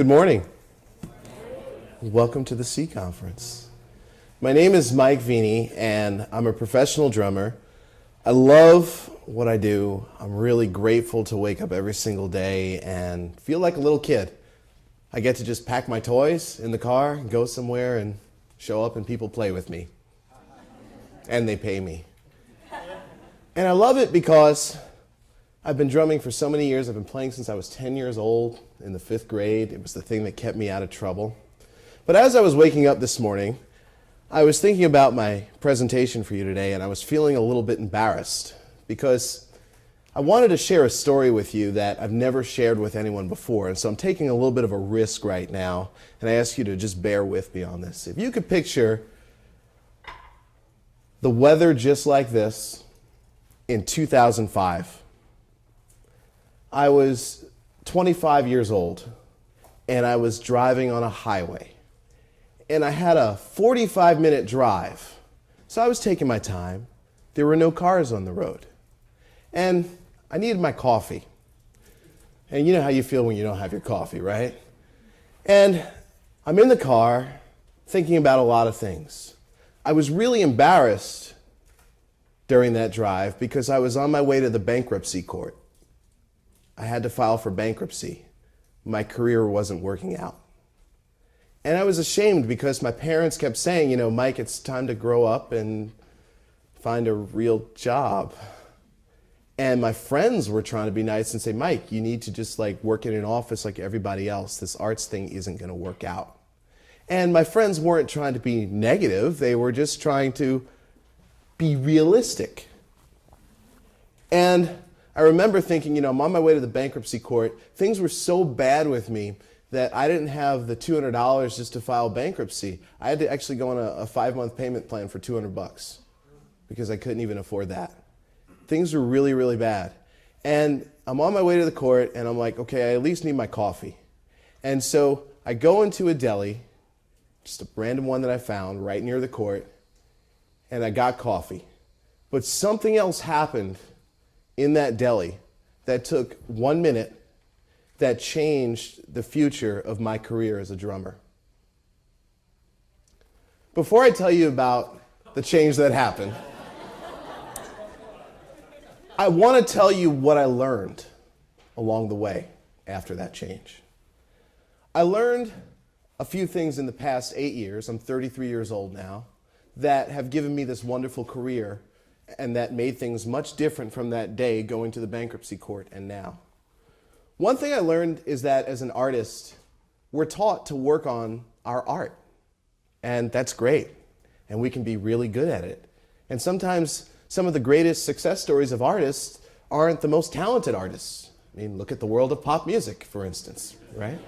Good morning. Welcome to the C Conference. My name is Mike Veny, and I'm a professional drummer. I love what I do. I'm really grateful to wake up every single day and feel like a little kid. I get to just pack my toys in the car and go somewhere and show up and people play with me. And they pay me. And I love it because I've been drumming for so many years. I've been playing since I was 10 years old in the 5th grade. It was the thing that kept me out of trouble. But as I was waking up this morning, I was thinking about my presentation for you today, and I was feeling a little bit embarrassed because I wanted to share a story with you that I've never shared with anyone before. And so I'm taking a little bit of a risk right now, and I ask you to just bear with me on this. If you could picture the weather just like this in 2005. I was 25 years old, and I was driving on a highway. And I had a 45-minute drive. So I was taking my time. There were no cars on the road. And I needed my coffee. And you know how you feel when you don't have your coffee, right? And I'm in the car thinking about a lot of things. I was really embarrassed during that drive because I was on my way to the bankruptcy court. I had to file for bankruptcy. My career wasn't working out. And I was ashamed because my parents kept saying, you know, Mike, it's time to grow up and find a real job. And my friends were trying to be nice and say, Mike, you need to just work in an office like everybody else. This arts thing isn't going to work out. And my friends weren't trying to be negative. They were just trying to be realistic. And I remember thinking, you know, I'm on my way to the bankruptcy court. Things were so bad with me that I didn't have the $200 just to file bankruptcy. I had to actually go on a 5-month payment plan for $200 because I couldn't even afford that. Things were really, really bad. And I'm on my way to the court, and I'm like, okay, I at least need my coffee. And so I go into a deli, just a random one that I found right near the court, and I got coffee. But something else happened in that deli that took 1 minute that changed the future of my career as a drummer. Before I tell you about the change that happened, I want to tell you what I learned along the way after that change. I learned a few things in the past 8 years, I'm 33 years old now, that have given me this wonderful career and that made things much different from that day going to the bankruptcy court and now. One thing I learned is that as an artist, we're taught to work on our art. And that's great. And we can be really good at it. And sometimes some of the greatest success stories of artists aren't the most talented artists. I mean, look at the world of pop music, for instance, right?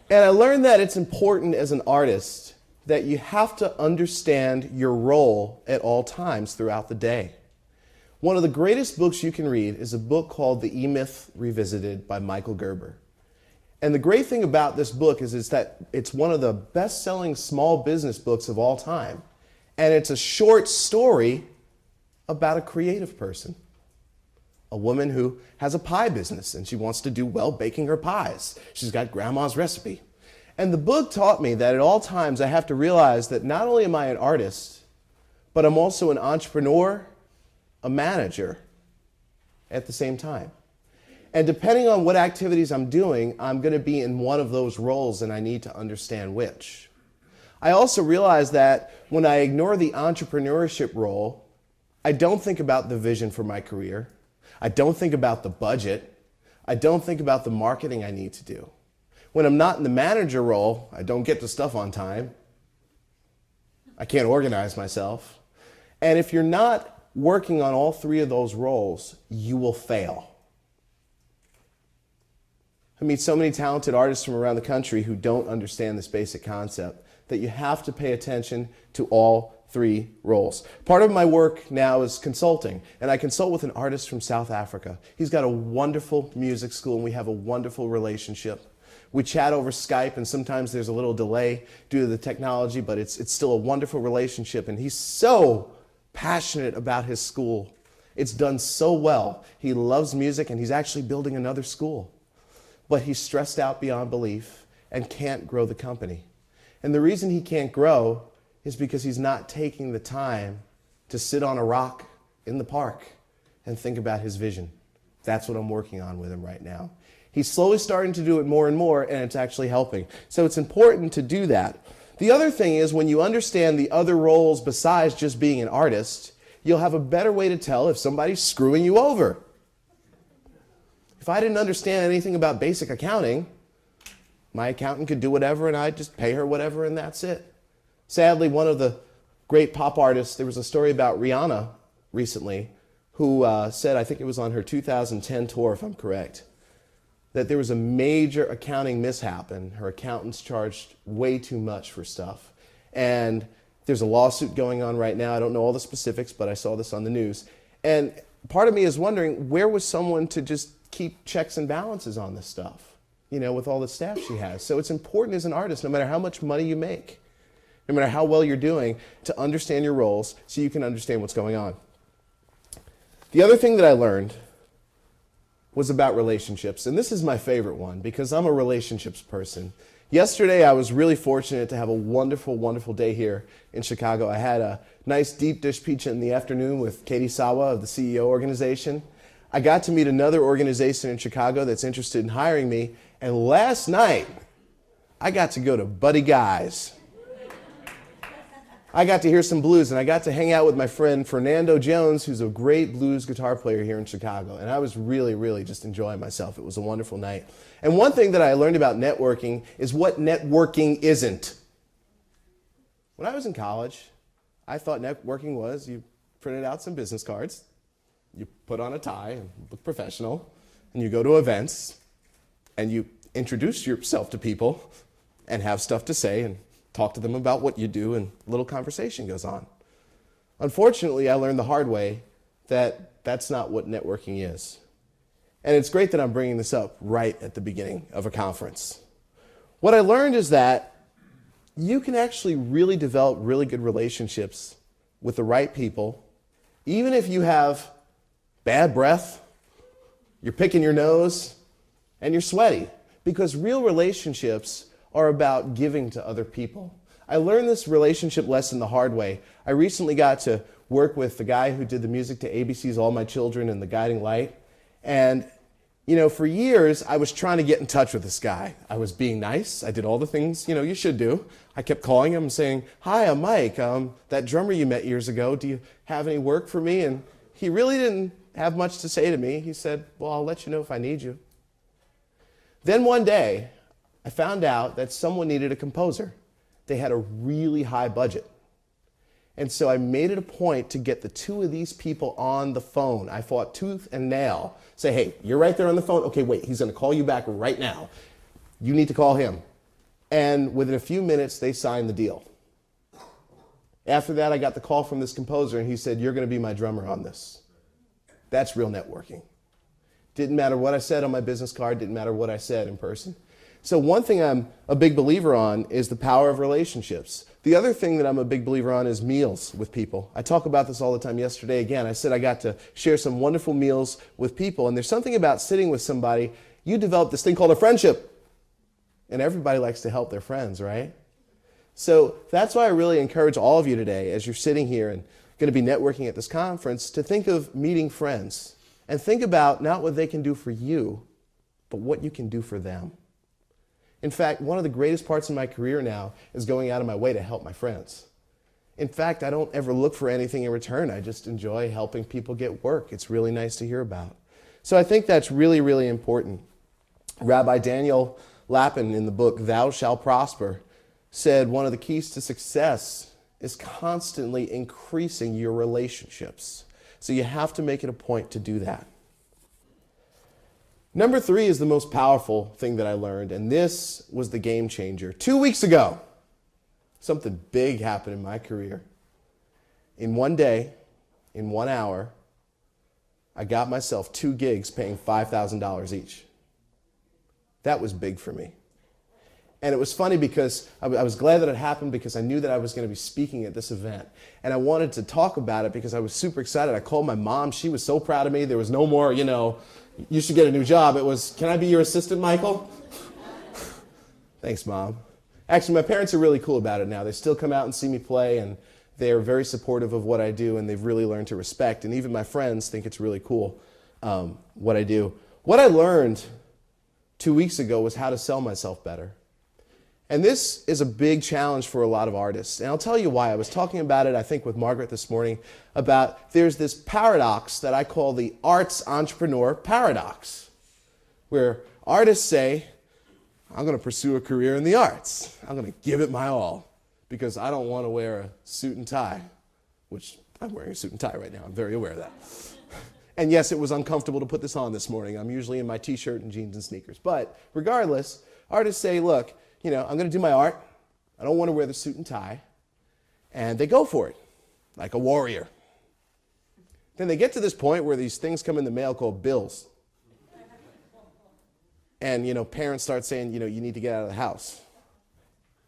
And I learned that it's important as an artist that you have to understand your role at all times throughout the day. One of the greatest books you can read is a book called The E-Myth Revisited by Michael Gerber. And the great thing about this book is that it's one of the best-selling small business books of all time. And it's a short story about a creative person. A woman who has a pie business and she wants to do well baking her pies. She's got grandma's recipe. And the book taught me that at all times I have to realize that not only am I an artist, but I'm also an entrepreneur, a manager at the same time. And depending on what activities I'm doing, I'm going to be in one of those roles and I need to understand which. I also realized that when I ignore the entrepreneurship role, I don't think about the vision for my career. I don't think about the budget. I don't think about the marketing I need to do. When I'm not in the manager role, I don't get the stuff on time. I can't organize myself. And if you're not working on all three of those roles, you will fail. I meet so many talented artists from around the country who don't understand this basic concept, that you have to pay attention to all three roles. Part of my work now is consulting, and I consult with an artist from South Africa. He's got a wonderful music school, and we have a wonderful relationship. We chat over Skype, and sometimes there's a little delay due to the technology, but it's still a wonderful relationship, and he's so passionate about his school. It's done so well. He loves music, and he's actually building another school. But he's stressed out beyond belief, and can't grow the company. And the reason he can't grow is because he's not taking the time to sit on a rock in the park and think about his vision. That's what I'm working on with him right now. He's slowly starting to do it more and more, and it's actually helping. So it's important to do that. The other thing is, when you understand the other roles besides just being an artist, you'll have a better way to tell if somebody's screwing you over. If I didn't understand anything about basic accounting, my accountant could do whatever and I'd just pay her whatever and that's it. Sadly, one of the great pop artists, there was a story about Rihanna recently who said, I think it was on her 2010 tour if I'm correct, that there was a major accounting mishap and her accountants charged way too much for stuff. And there's a lawsuit going on right now. I don't know all the specifics, but I saw this on the news. And part of me is wondering, where was someone to just keep checks and balances on this stuff, you know, with all the staff she has? So it's important as an artist, no matter how much money you make, no matter how well you're doing, to understand your roles so you can understand what's going on. The other thing that I learned was about relationships, and this is my favorite one because I'm a relationships person. Yesterday, I was really fortunate to have a wonderful, wonderful day here in Chicago. I had a nice deep dish pizza in the afternoon with Katie Sawa of the CEO organization. I got to meet another organization in Chicago that's interested in hiring me, and last night, I got to go to Buddy Guy's. I got to hear some blues, and I got to hang out with my friend Fernando Jones, who's a great blues guitar player here in Chicago. And I was really, really just enjoying myself. It was a wonderful night. And one thing that I learned about networking is what networking isn't. When I was in college, I thought networking was you printed out some business cards, you put on a tie and look professional, and you go to events, and you introduce yourself to people and have stuff to say and talk to them about what you do, and a little conversation goes on. Unfortunately, I learned the hard way that that's not what networking is. And it's great that I'm bringing this up right at the beginning of a conference. What I learned is that you can actually really develop really good relationships with the right people, even if you have bad breath, you're picking your nose, and you're sweaty, because real relationships are about giving to other people. I learned this relationship lesson the hard way. I recently got to work with the guy who did the music to ABC's All My Children and The Guiding Light. And, you know, for years, I was trying to get in touch with this guy. I was being nice. I did all the things, you know, you should do. I kept calling him and saying, hi, I'm Mike. That drummer you met years ago, do you have any work for me? And he really didn't have much to say to me. He said, well, I'll let you know if I need you. Then one day, I found out that someone needed a composer. They had a really high budget. And so I made it a point to get the two of these people on the phone. I fought tooth and nail. Say, hey, you're right there on the phone. Okay, wait, he's going to call you back right now. You need to call him. And within a few minutes, they signed the deal. After that, I got the call from this composer, and he said, you're going to be my drummer on this. That's real networking. Didn't matter what I said on my business card, didn't matter what I said in person. So one thing I'm a big believer on is the power of relationships. The other thing that I'm a big believer on is meals with people. I talk about this all the time. Yesterday, again, I said I got to share some wonderful meals with people. And there's something about sitting with somebody, you develop this thing called a friendship. And everybody likes to help their friends, right? So that's why I really encourage all of you today, as you're sitting here and going to be networking at this conference, to think of meeting friends. And think about not what they can do for you, but what you can do for them. In fact, one of the greatest parts of my career now is going out of my way to help my friends. In fact, I don't ever look for anything in return. I just enjoy helping people get work. It's really nice to hear about. So I think that's really, really important. Rabbi Daniel Lapin, in the book Thou Shalt Prosper, said one of the keys to success is constantly increasing your relationships. So you have to make it a point to do that. Number 3 is the most powerful thing that I learned, and this was the game changer. 2 weeks ago, something big happened in my career. In one day, in 1 hour, I got myself 2 gigs paying $5,000 each. That was big for me. And it was funny because I was glad that it happened because I knew that I was going to be speaking at this event. And I wanted to talk about it because I was super excited. I called my mom. She was so proud of me. There was no more, you should get a new job. It was, can I be your assistant, Michael? Thanks, Mom. Actually, my parents are really cool about it now. They still come out and see me play, and they're very supportive of what I do, and they've really learned to respect. And even my friends think it's really cool what I do. What I learned 2 weeks ago was how to sell myself better. And this is a big challenge for a lot of artists. And I'll tell you why. I was talking about it, I think, with Margaret this morning, about there's this paradox that I call the arts entrepreneur paradox, where artists say, I'm going to pursue a career in the arts. I'm going to give it my all because I don't want to wear a suit and tie, which I'm wearing a suit and tie right now. I'm very aware of that. And yes, it was uncomfortable to put this on this morning. I'm usually in my t-shirt and jeans and sneakers. But regardless, artists say, look, I'm going to do my art. I don't want to wear the suit and tie. And they go for it, like a warrior. Then they get to this point where these things come in the mail called bills. And, parents start saying, you need to get out of the house.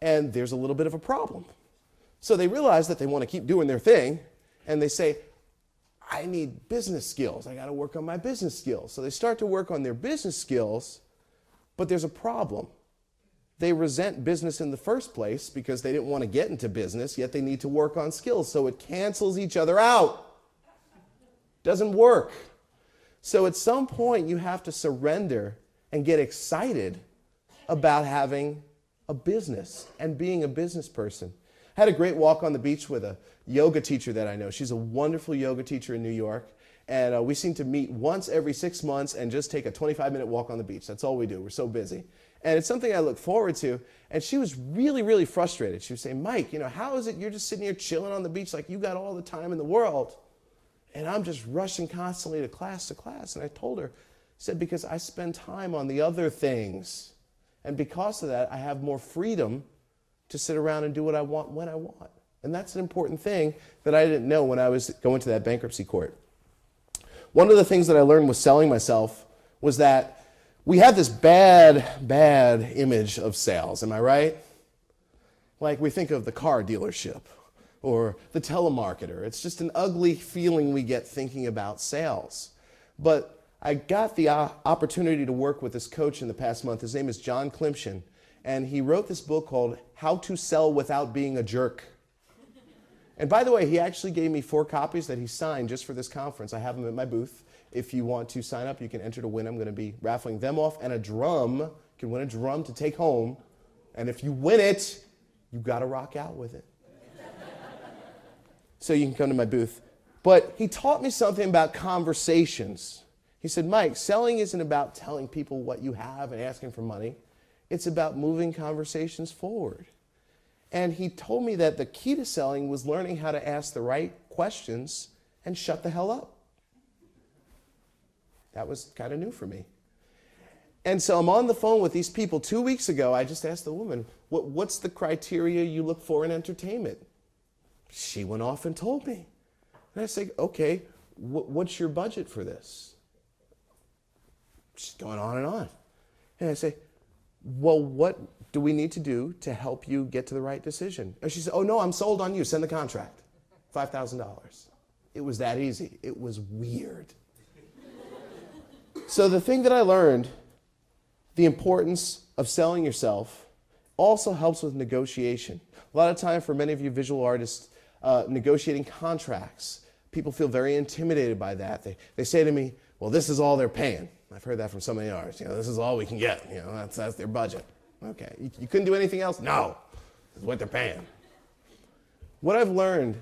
And there's a little bit of a problem. So they realize that they want to keep doing their thing. And they say, I need business skills. I got to work on my business skills. So they start to work on their business skills. But there's a problem. They resent business in the first place because they didn't want to get into business, yet they need to work on skills. So it cancels each other out. Doesn't work. So at some point, you have to surrender and get excited about having a business and being a business person. I had a great walk on the beach with a yoga teacher that I know. She's a wonderful yoga teacher in New York. And we seem to meet once every 6 months and just take a 25-minute walk on the beach. That's all we do. We're so busy. And it's something I look forward to. And she was really, really frustrated. She was saying, Mike, how is it you're just sitting here chilling on the beach like you got all the time in the world? And I'm just rushing constantly to class. And I told her, I said, because I spend time on the other things. And because of that, I have more freedom to sit around and do what I want when I want. And that's an important thing that I didn't know when I was going to that bankruptcy court. One of the things that I learned with selling myself was that we have this bad image of sales. Am I right? Like we think of the car dealership or the telemarketer. It's just an ugly feeling we get thinking about sales. But I got the opportunity to work with this coach in the past month. His name is John Klimpschen, and he wrote this book called How to Sell Without Being a Jerk. And by the way, he actually gave me 4 copies that he signed just for this conference. I have them at my booth. If you want to sign up, you can enter to win. I'm going to be raffling them off and a drum. You can win a drum to take home. And if you win it, you've got to rock out with it. So you can come to my booth. But he taught me something about conversations. He said, Mike, selling isn't about telling people what you have and asking for money. It's about moving conversations forward. And he told me that the key to selling was learning how to ask the right questions and shut the hell up. That was kind of new for me. And so I'm on the phone with these people. 2 weeks ago, I just asked the woman, what's the criteria you look for in entertainment? She went off and told me. And I said, okay, what's your budget for this? She's going on and on. And I say, well, what do we need to do to help you get to the right decision? And she said, oh, no, I'm sold on you. Send the contract. $5,000. It was that easy. It was weird. So the thing that I learned, the importance of selling yourself, also helps with negotiation. A lot of time for many of you visual artists, negotiating contracts, people feel very intimidated by that. They say to me, well, this is all they're paying. I've heard that from so many artists. This is all we can get. That's their budget. Okay, you couldn't do anything else? No, this is what they're paying. What I've learned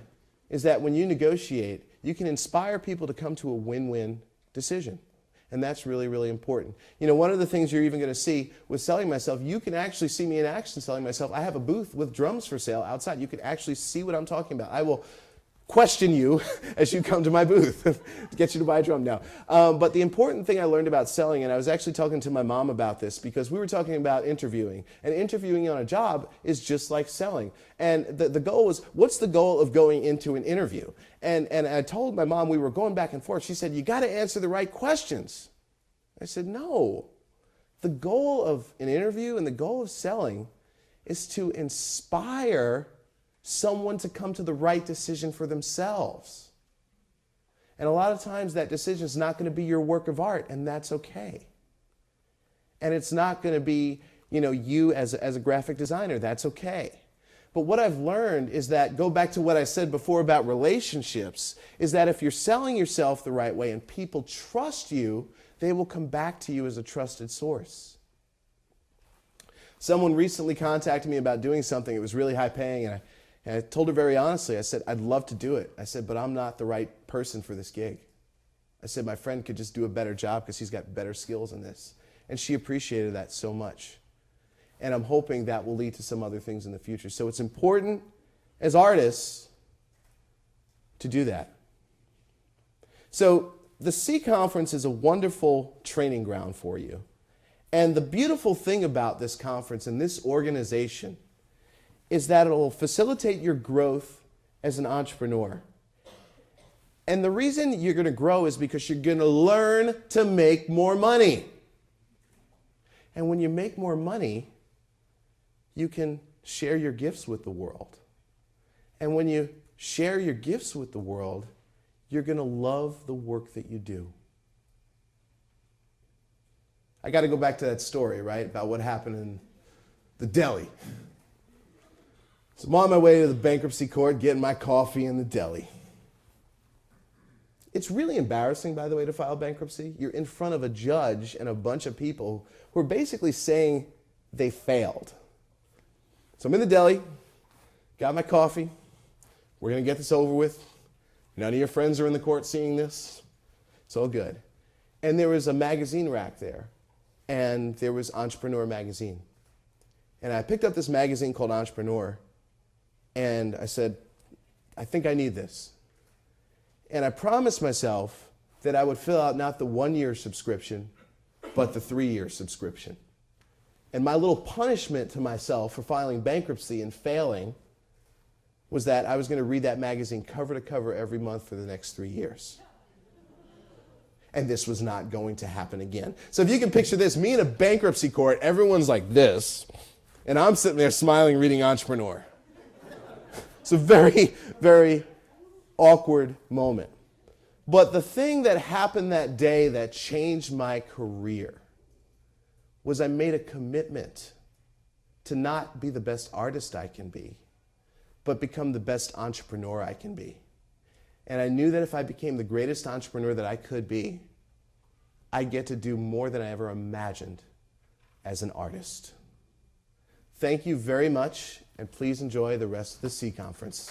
is that when you negotiate, you can inspire people to come to a win-win decision. And that's really, really important. One of the things you're even going to see with selling myself, you can actually see me in action selling myself. I have a booth with drums for sale outside. You can actually see what I'm talking about. I will question you as you come to my booth to get you to buy a drum now. But the important thing I learned about selling, and I was actually talking to my mom about this because we were talking about interviewing. And interviewing on a job is just like selling. And the goal was, what's the goal of going into an interview? And I told my mom, we were going back and forth. She said, you got to answer the right questions. I said, no. The goal of an interview and the goal of selling is to inspire someone to come to the right decision for themselves. And a lot of times that decision is not going to be your work of art, and that's okay. And it's not going to be, you as a graphic designer. That's okay. But what I've learned is that, go back to what I said before about relationships, is that if you're selling yourself the right way and people trust you, they will come back to you as a trusted source. Someone recently contacted me about doing something. It was really high paying, and I told her very honestly, I said, I'd love to do it. I said, but I'm not the right person for this gig. I said, my friend could just do a better job because he's got better skills in this. And she appreciated that so much. And I'm hoping that will lead to some other things in the future. So it's important as artists to do that. So the C Conference is a wonderful training ground for you. And the beautiful thing about this conference and this organization is that it will facilitate your growth as an entrepreneur. And the reason you're going to grow is because you're going to learn to make more money. And when you make more money, you can share your gifts with the world. And when you share your gifts with the world, you're going to love the work that you do. I got to go back to that story, right, about what happened in the deli. So I'm on my way to the bankruptcy court, getting my coffee in the deli. It's really embarrassing, by the way, to file bankruptcy. You're in front of a judge and a bunch of people who are basically saying they failed. So I'm in the deli, got my coffee. We're going to get this over with. None of your friends are in the court seeing this. It's all good. And there was a magazine rack there, and there was Entrepreneur magazine. And I picked up this magazine called Entrepreneur, and I said, I think I need this. And I promised myself that I would fill out not the 1-year subscription, but the 3-year subscription. And my little punishment to myself for filing bankruptcy and failing was that I was going to read that magazine cover to cover every month for the next 3 years. And this was not going to happen again. So if you can picture this, me in a bankruptcy court, everyone's like this, and I'm sitting there smiling reading Entrepreneur. It's a very, very awkward moment. But the thing that happened that day that changed my career was I made a commitment to not be the best artist I can be, but become the best entrepreneur I can be. And I knew that if I became the greatest entrepreneur that I could be, I'd get to do more than I ever imagined as an artist. Thank you very much, and please enjoy the rest of the C Conference.